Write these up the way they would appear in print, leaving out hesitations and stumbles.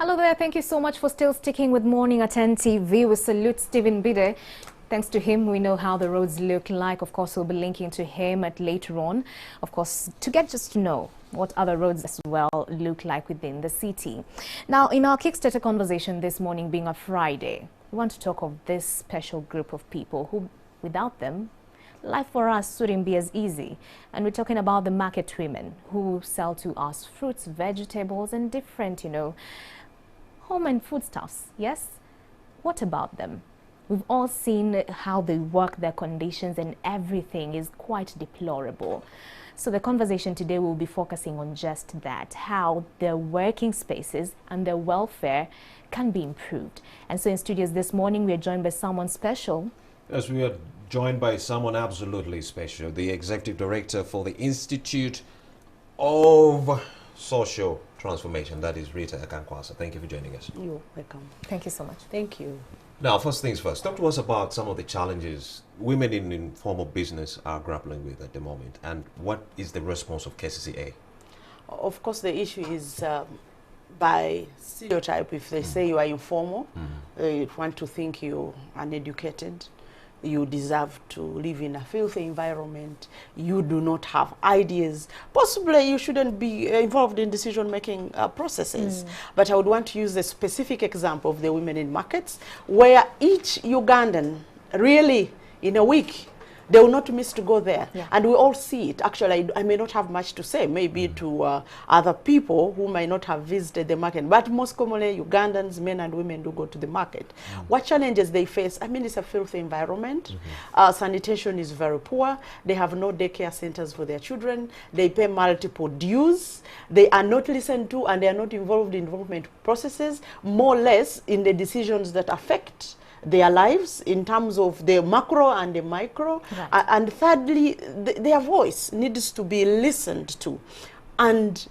Hello there. Thank you so much for still sticking with Morning at NTV. We salute Stephen Bide. Thanks to him, we know how the roads look like. Of course, we'll be linking to him later on. Of course, to get just to know what other roads as well look like within the city. Now, in our Kickstarter conversation this morning, being a Friday, we want to talk of this special group of people who, without them, life for us wouldn't be as easy. And we're talking about the market women who sell to us fruits, vegetables, and different, home and foodstuffs. Yes? What about them? We've all seen how they work, their conditions, and everything is quite deplorable. So the conversation today will be focusing on just that, how their working spaces and their welfare can be improved. And so in studios this morning, we are joined by someone special. Yes, we are joined by someone absolutely special, the Executive Director for the Institute of Social Transformation, that is Rita Atukwase. Thank you for joining us. You're welcome. Thank you so much. Thank you. Now, first things first, talk to us about some of the challenges women in informal business are grappling with at the moment, and what is the response of KCCA? Of course, the issue is by stereotype. If they say you are informal, they want to think you're uneducated, you deserve to live in a filthy environment, you do not have ideas, possibly you shouldn't be involved in decision-making processes. But I would want to use the specific example of the women in markets, where each Ugandan really, in a week, they will not miss to go there. Yeah. And we all see it. Actually, I may not have much to say, maybe to other people who might not have visited the market. But most commonly, Ugandans, men and women, do go to the market. What challenges they face? I mean, it's a filthy environment. Sanitation is very poor. They have no daycare centers for their children. They pay multiple dues. They are not listened to, and they are not involved in development processes, more or less in the decisions that affect their lives in terms of the macro and the micro. Right. And thirdly, their voice needs to be listened to. And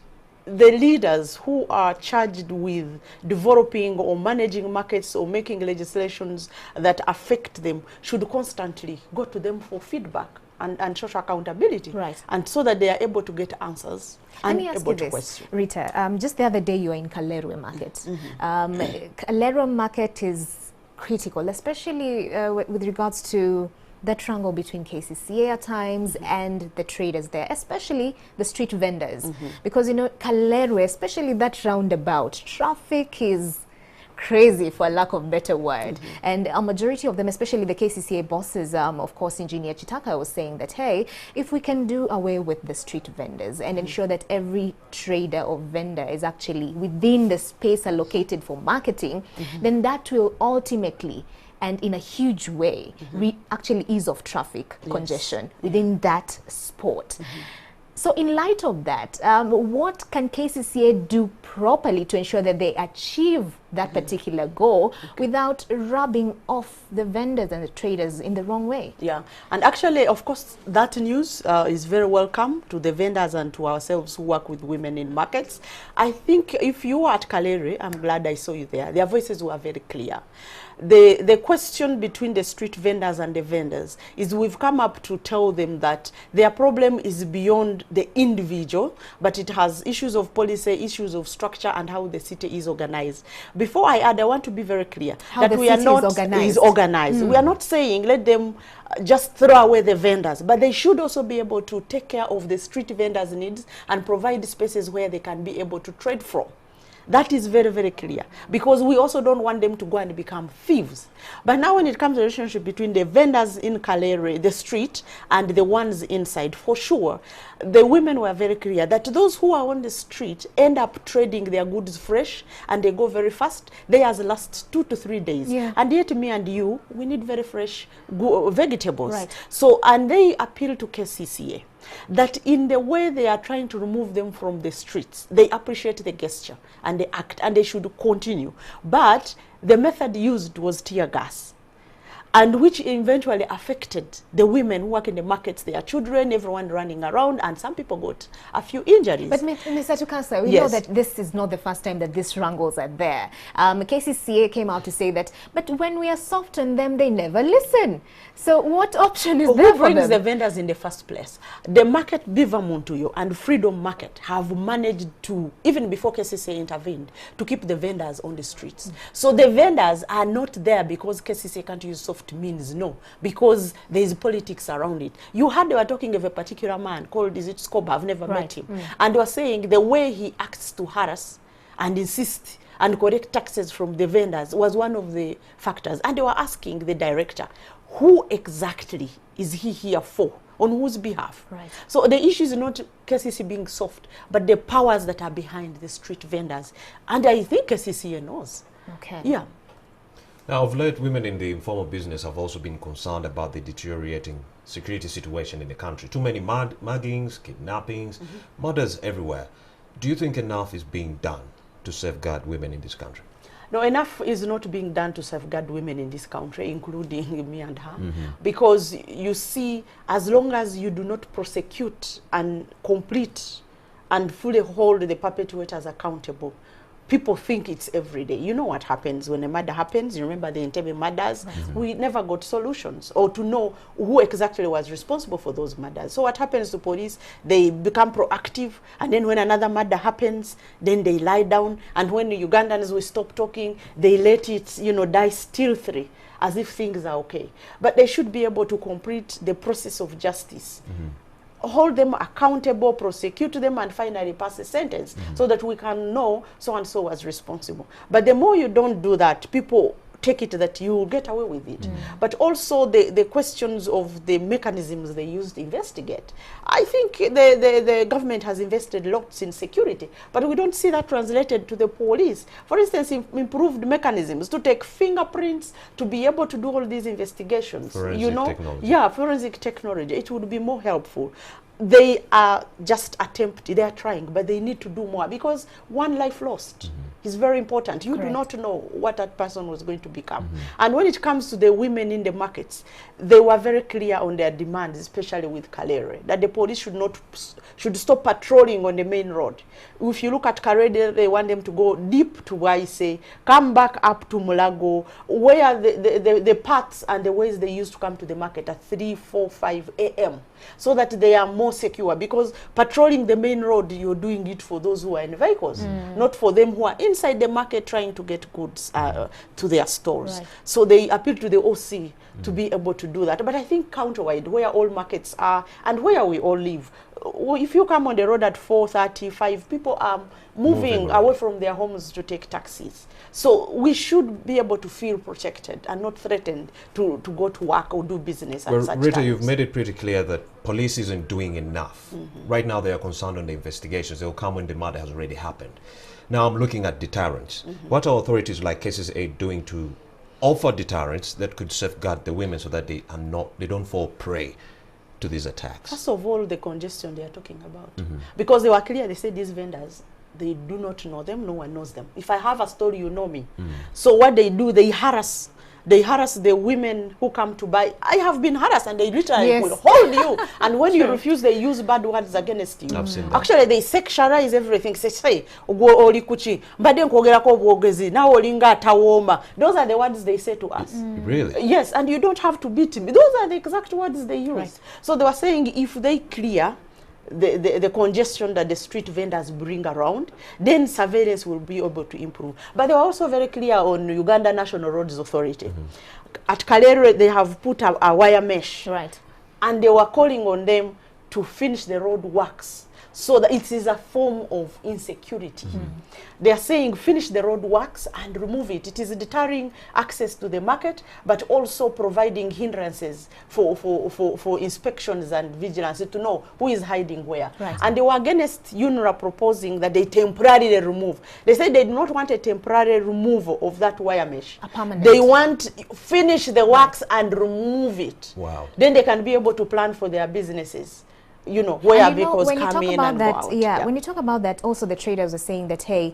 the leaders who are charged with developing or managing markets or making legislations that affect them should constantly go to them for feedback and social accountability. Right. And so that they are able to get answers. Let me ask you this, Rita. Just the other day you were in Kalerwe Market. Kalerwe Market is critical, especially with regards to the triangle between KCCA at times and the traders there, especially the street vendors. Because, Kalerwe, especially that roundabout, traffic is crazy, for lack of better word. And a majority of them, especially the KCCA bosses, of course, Engineer Chitaka was saying that, hey, if we can do away with the street vendors and ensure that every trader or vendor is actually within the space allocated for marketing, then that will ultimately and in a huge way actually ease off traffic congestion within that spot. So in light of that, what can KCCA do properly to ensure that they achieve that particular goal without rubbing off the vendors and the traders in the wrong way? Yeah, and actually, of course, that news is very welcome to the vendors and to ourselves who work with women in markets. I think if you were at Kalerwe, I'm glad I saw you there. Their voices were very clear. The question between the street vendors and the vendors is we've come up to tell them that their problem is beyond the individual, but it has issues of policy, issues of structure, and how the city is organized. Before I add, I want to be very clear that we are not organized. We are not saying let them just throw away the vendors, but they should also be able to take care of the street vendors' needs and provide spaces where they can be able to trade from. That is very, very clear, because we also don't want them to go and become thieves. But now when it comes to the relationship between the vendors in Kalerwe, the street, and the ones inside, for sure, the women were very clear that those who are on the street end up trading their goods fresh, and they go very fast. Theirs last 2 to 3 days. Yeah. And yet me and you, we need very fresh vegetables. Right. So, and they appeal to KCCA that in the way they are trying to remove them from the streets, they appreciate the gesture and the act, and they should continue. But the method used was tear gas. and which eventually affected the women who work in the markets, their children, everyone running around, and some people got a few injuries. But Mr. Atukwase, we Yes. know that this is not the first time that these wrangles are there. KCCA came out to say that, but when we are soft on them, they never listen. So what option is there Who for brings them? the vendors in the first place? The market Bivamuntuyo and Freedom Market have managed to, even before KCCA intervened, to keep the vendors on the streets. So the vendors are not there because KCCA can't use soft means, no, because there is politics around it. You heard they were talking of a particular man called, is it Scoba? I've never met him. And they were saying the way he acts to harass and insist and collect taxes from the vendors was one of the factors. And they were asking the director, who exactly is he here for? On whose behalf? Right. So the issue is not KCC being soft, but the powers that are behind the street vendors. And I think KCCA knows. Okay. Yeah. Now, of late, women in the informal business have also been concerned about the deteriorating security situation in the country. Too many muggings, kidnappings, murders everywhere. Do you think enough is being done to safeguard women in this country? No, enough is not being done to safeguard women in this country, including me and her. Because you see, as long as you do not prosecute and complete and fully hold the perpetrators accountable, people think it's every day. You know what happens when a murder happens? You remember the Entebbe murders? We never got solutions or to know who exactly was responsible for those murders. So what happens to police? They become proactive, and then when another murder happens, then they lie down, and when the Ugandans will stop talking, they let it, you know, die stealthily, as if things are okay. But they should be able to complete the process of justice. Hold them accountable, prosecute them, and finally pass a sentence so that we can know so-and-so was responsible. But the more you don't do that, people take it that you will get away with it. But also the questions of the mechanisms they use to investigate. I think the government has invested lots in security, but we don't see that translated to the police. For instance, improved mechanisms to take fingerprints, to be able to do all these investigations. Forensic technology. Yeah, forensic technology. It would be more helpful. They are just attempting, they are trying, but they need to do more because one life lost is very important. You do not know what that person was going to become. And when it comes to the women in the markets, they were very clear on their demands, especially with Kalere, that the police should stop patrolling on the main road. If you look at Kalere, they want them to go deep to Waise, come back up to Mulago, where the paths and the ways they used to come to the market at 3, 4, 5 a.m. so that they are more secure, because patrolling the main road, you're doing it for those who are in vehicles, not for them who are inside the market trying to get goods to their stores. So they appeal to the OC to be able to do that. But I think countrywide, where all markets are and where we all live, if you come on the road at 4:35, people are moving away from their homes to take taxis. So we should be able to feel protected and not threatened to go to work or do business at such Rita, times. you've made it pretty clear that police isn't doing enough. Right now, they are concerned on the investigations. They will come when the murder has already happened. Now, I'm looking at deterrence. What are authorities like KCCA doing to offer deterrence that could safeguard the women so that they don't fall prey to these attacks? First of all, the congestion they are talking about. Because they were clear, they said these vendors, they do not know them, no one knows them. If I have a store, you know me. So what they do, they harass the women who come to buy. I have been harassed, and they literally will hold you. And when you refuse, they use bad words against you. I've seen that. Actually, they sexualize everything. Say, oli kuchi, mbade nkogerako obwogezi, na olinga atawoma. Those are the words they say to us. Really? Yes, and you don't have to beat me. Those are the exact words they use. So they were saying if they clear the congestion that the street vendors bring around, then surveillance will be able to improve. But they were also very clear on Uganda National Roads Authority. At Kalere, they have put a wire mesh. And they were calling on them to finish the road works, so that it is a form of insecurity. They are saying finish the road works and remove it. It is deterring access to the market, but also providing hindrances for inspections and vigilance to know who is hiding where. And they were against UNRWA proposing that they temporarily remove. They said they do not want a temporary removal of that wire mesh. A permanent. They want finish the works and remove it. Wow. Then they can be able to plan for their businesses. you know, where And you know, vehicles when you come talk in about and that, go out. yeah, when you talk about that, also the traders are saying that, hey,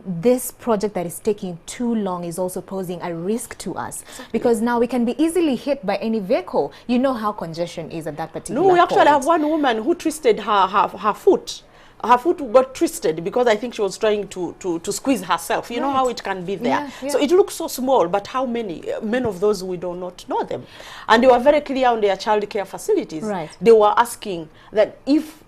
this project that is taking too long is also posing a risk to us, because now we can be easily hit by any vehicle. You know how congestion is at that particular No, we actually point. have one woman who twisted her foot. Her foot got twisted because I think she was trying to squeeze herself. You know how it can be there. Yeah, yeah. So it looks so small, but how many of those we do not know them. And they were very clear on their child care facilities. Right. They were asking that if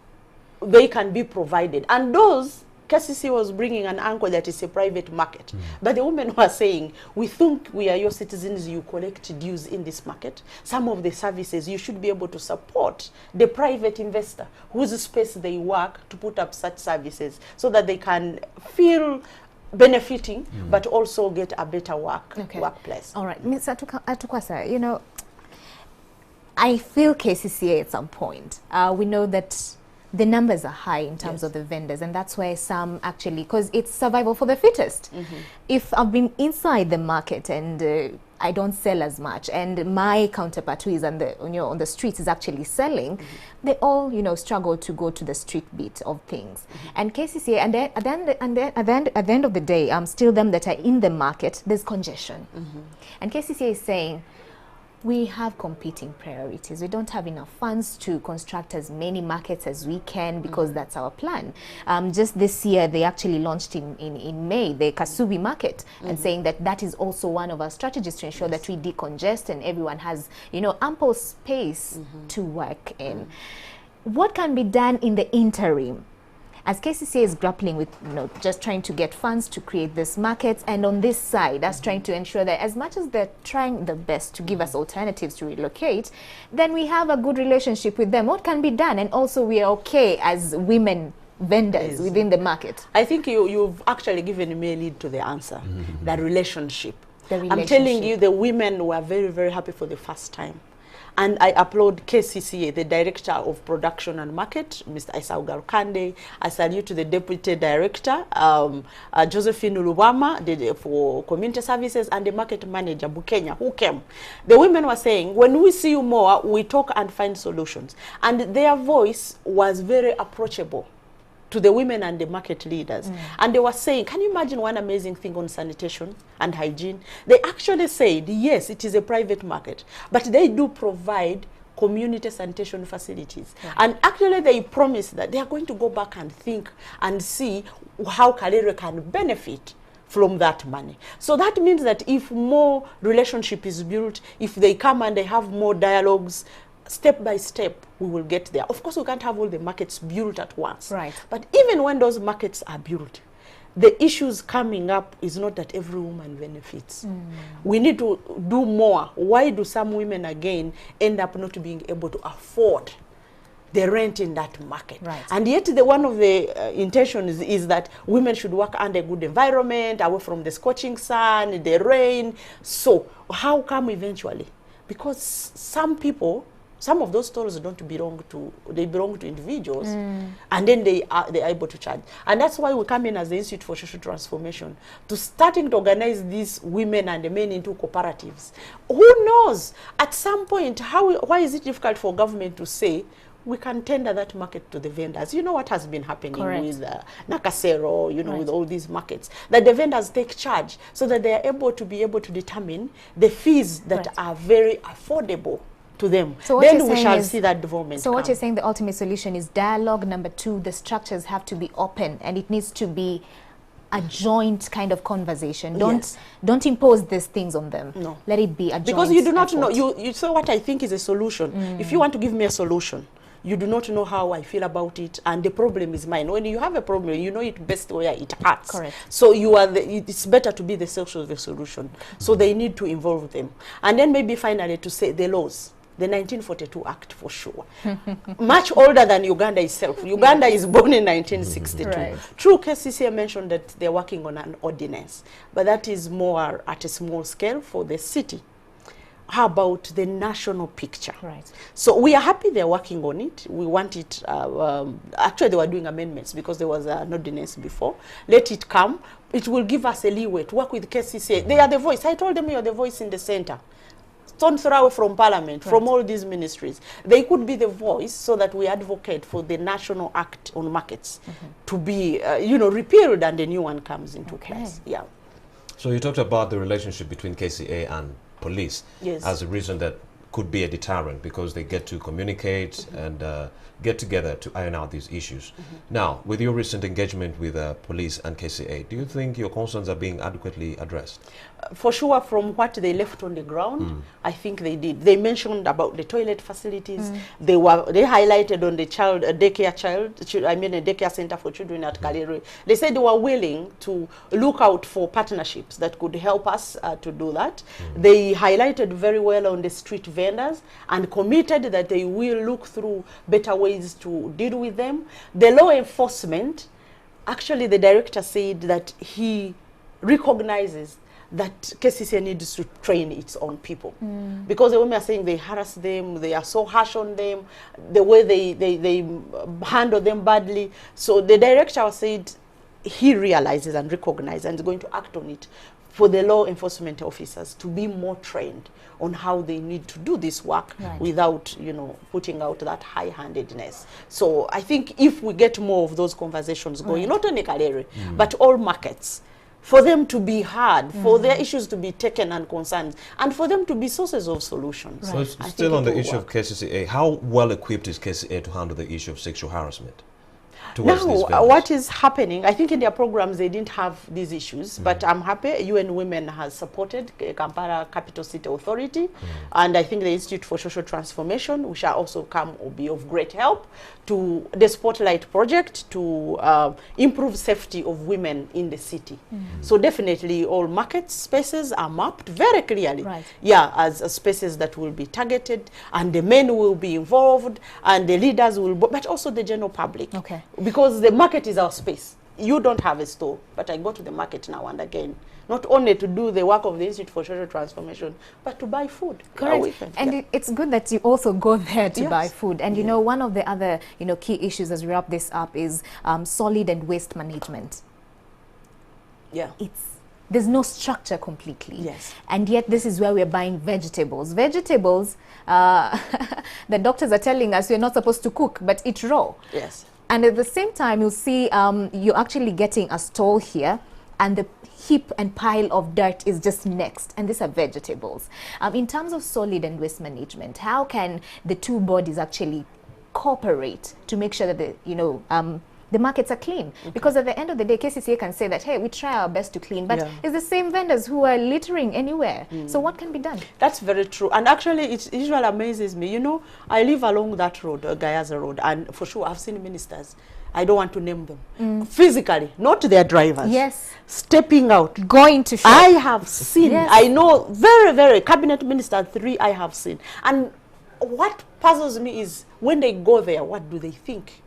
they can be provided. And those, KCCA was bringing an angle that is a private market. But the women were saying, we think we are your citizens, you collect dues in this market. Some of the services you should be able to support the private investor whose space they work to put up such services so that they can feel benefiting, but also get a better workplace. All right, Ms. Atukwase, you know, I feel KCCA at some point. We know that the numbers are high in terms of the vendors, and that's where some actually, because it's survival for the fittest. If I've been inside the market and I don't sell as much, and my counterpart who is on the streets is actually selling, they all, you know, struggle to go to the street bit of things. And KCCA, and then at the end of the day, still them that are in the market, there's congestion. And KCCA is saying, we have competing priorities. We don't have enough funds to construct as many markets as we can, because that's our plan. Just this year, they actually launched in May the Kasubi market, and saying that that is also one of our strategies to ensure that we decongest and everyone has, you know, ample space to work in. What can be done in the interim, as KCCA is grappling with, you know, just trying to get funds to create these markets, and on this side, us trying to ensure that as much as they're trying the best to give us alternatives to relocate, then we have a good relationship with them. What can be done? And also we are okay as women vendors within the market. I think you've actually given me a lead to the answer, the relationship. The relationship. I'm telling you, the women were very, very happy for the first time. And I applaud KCCA, the Director of Production and Market, Mr. Isau Garukande. I salute to the Deputy Director, Josephine Ulubama, for Community Services, and the Market Manager, Bukenya, who came. The women were saying, when we see you more, we talk and find solutions. And their voice was very approachable to the women and the market leaders. And they were saying, can you imagine one amazing thing on sanitation and hygiene? They actually said, yes, it is a private market, but they do provide community sanitation facilities. And actually they promised that they are going to go back and think and see how Kalere can benefit from that money. So that means that if more relationship is built, if they come and they have more dialogues, step by step, we will get there. Of course, we can't have all the markets built at once. Right. But even when those markets are built, the issues coming up is not that every woman benefits. We need to do more. Why do some women, again, end up not being able to afford the rent in that market? Right. And yet one of the intentions is that women should work under a good environment, away from the scorching sun, the rain. So how come eventually? Because some people, some of those stores don't belong to, they belong to individuals, and then they are able to charge. And that's why we come in as the Institute for Social Transformation to starting to organize these women and the men into cooperatives. Who knows, at some point, why is it difficult for government to say, we can tender that market to the vendors? You know what has been happening with Nakasero, you know, with all these markets, that the vendors take charge so that they are able to determine the fees that are very affordable to them. So then we shall see that development. So what you're saying, the ultimate solution is dialogue. Number two, the structures have to be open, and it needs to be a joint kind of conversation. Don't impose these things on them. No. Let it be a joint because you do not know. effort. You so what I think is a solution. If you want to give me a solution, you do not know how I feel about it, and the problem is mine. When you have a problem, you know it best where it hurts. Correct. So you are it's better to be the source of the solution. So they need to involve them. And then maybe finally to say the laws. The 1942 Act, for sure. Much older than Uganda itself. Uganda is born in 1962. True, KCCA mentioned that they're working on an ordinance, but that is more at a small scale for the city. How about the national picture? So we are happy they're working on it. We want it, actually they were doing amendments because there was an ordinance before. Let it come. It will give us a leeway to work with KCCA. They are the voice. I told them you're the voice in the center. stone throw away from Parliament, from all these ministries. They could be the voice so that we advocate for the National Act on Markets to be, repealed and a new one comes into place. Yeah. So you talked about the relationship between KCA and police as a reason that could be a deterrent because they get to communicate and get together to iron out these issues. Now, with your recent engagement with police and KCA, do you think your concerns are being adequately addressed? For sure, from what they left on the ground, I think they did. They mentioned about the toilet facilities. They highlighted on the a daycare center for children at Kalere. They said they were willing to look out for partnerships that could help us to do that. They highlighted very well on the street vendors and committed that they will look through better ways to deal with them. The law enforcement, actually the director said that he recognizes that KCCA needs to train its own people. Because the women are saying they harass them, they are so harsh on them, the way they handle them badly. So the director said he realizes and recognizes and is going to act on it for the law enforcement officers to be more trained on how they need to do this work without, putting out that high-handedness. So I think if we get more of those conversations going, not only Kalere, but all markets, for them to be heard, for their issues to be taken and concerned, and for them to be sources of solutions. So still on the issue of KCCA, how well equipped is KCCA to handle the issue of sexual harassment? Now, what is happening, I think in their programs they didn't have these issues, but I'm happy UN Women has supported Kampala Capital City Authority, and I think the Institute for Social Transformation, which shall also come or be of great help to the Spotlight project to improve safety of women in the city. So definitely all market spaces are mapped very clearly, as spaces that will be targeted, and the men will be involved, and the leaders will, but also the general public. Because the market is our space. You don't have a store, but I go to the market now and again, not only to do the work of the Institute for Social Transformation, but to buy food. Correct. And it's good that you also go there to buy food. And one of the other key issues as we wrap this up is solid and waste management. There's no structure completely. And yet this is where we're buying vegetables. Vegetables, the doctors are telling us you're not supposed to cook, but eat raw. And at the same time, you'll see you're actually getting a stall here, and the heap and pile of dirt is just next, and these are vegetables. In terms of solid and waste management, how can the two bodies actually cooperate to make sure that the markets are clean? Because at the end of the day, KCCA can say that, hey, we try our best to clean, but it's the same vendors who are littering anywhere. So what can be done? That's very true. And actually, it usually amazes me. I live along that road, Gayaza Road, and for sure, I've seen ministers. I don't want to name them. Physically, not their drivers. Stepping out. Going to shop. I have seen. I know very, very cabinet minister 3 I have seen. And what puzzles me is when they go there, what do they think?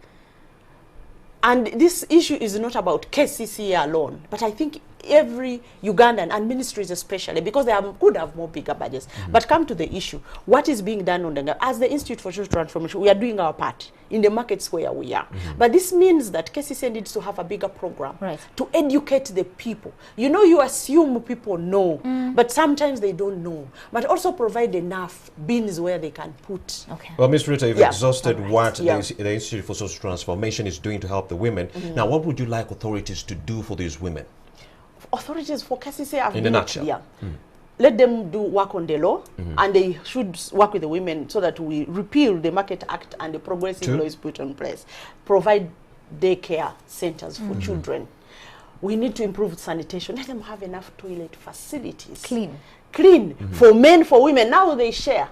And this issue is not about KCCA alone, but I think every Ugandan and ministries especially, because they could have more bigger budgets. But come to the issue, what is being done on the as the Institute for Social Transformation, we are doing our part in the markets where we are. But this means that KCCA needs to have a bigger program to educate the people. You assume people know, but sometimes they don't know. But also provide enough bins where they can put. Well, Ms. Rita, you've exhausted what the Institute for Social Transformation is doing to help the women. Now, what would you like authorities to do for these women? Authorities for KCCA in a nutshell. Let them do work on the law, and they should work with the women so that we repeal the Market Act and the progressive law is put in place. Provide daycare centers for children. We need to improve sanitation. Let them have enough toilet facilities. Clean for men, for women. Now they share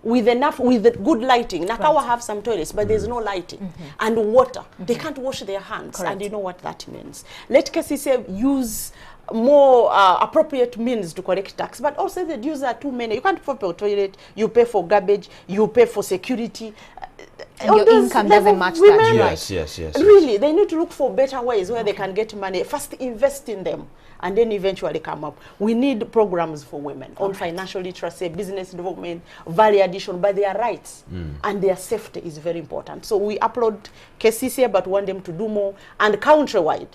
with good lighting. Nakawa have some toilets, but there's no lighting and water. They can't wash their hands, and you know what that means. Let KCCA use more appropriate means to collect tax, but also the dues are too many. You can't pay for toilet, you pay for garbage, you pay for security. And your income doesn't match that. Yes. Really, they need to look for better ways where they can get money. First, invest in them, and then eventually come up. We need programs for women on financial literacy, business development, value addition, but their rights and their safety is very important. So we applaud KCCA, but want them to do more, and countrywide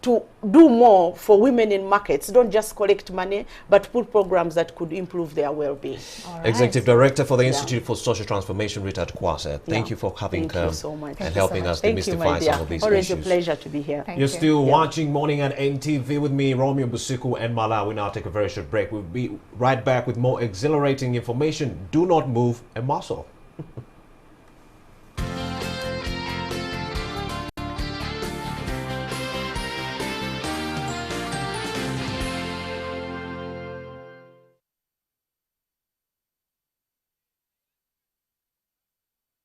to do more for women in markets. Don't just collect money, but put programs that could improve their well-being. All right. Executive Director for the Institute for Social Transformation, Rita Atukwase. Thank you for having Thank you so much. and helping us Thank you, demystify my dear. some of these Always issues. a pleasure to be here. Thank You're you. still watching Morning at NTV with me, Romeo Busiku and Mala. We now take a very short break. We'll be right back with more exhilarating information. Do not move a muscle.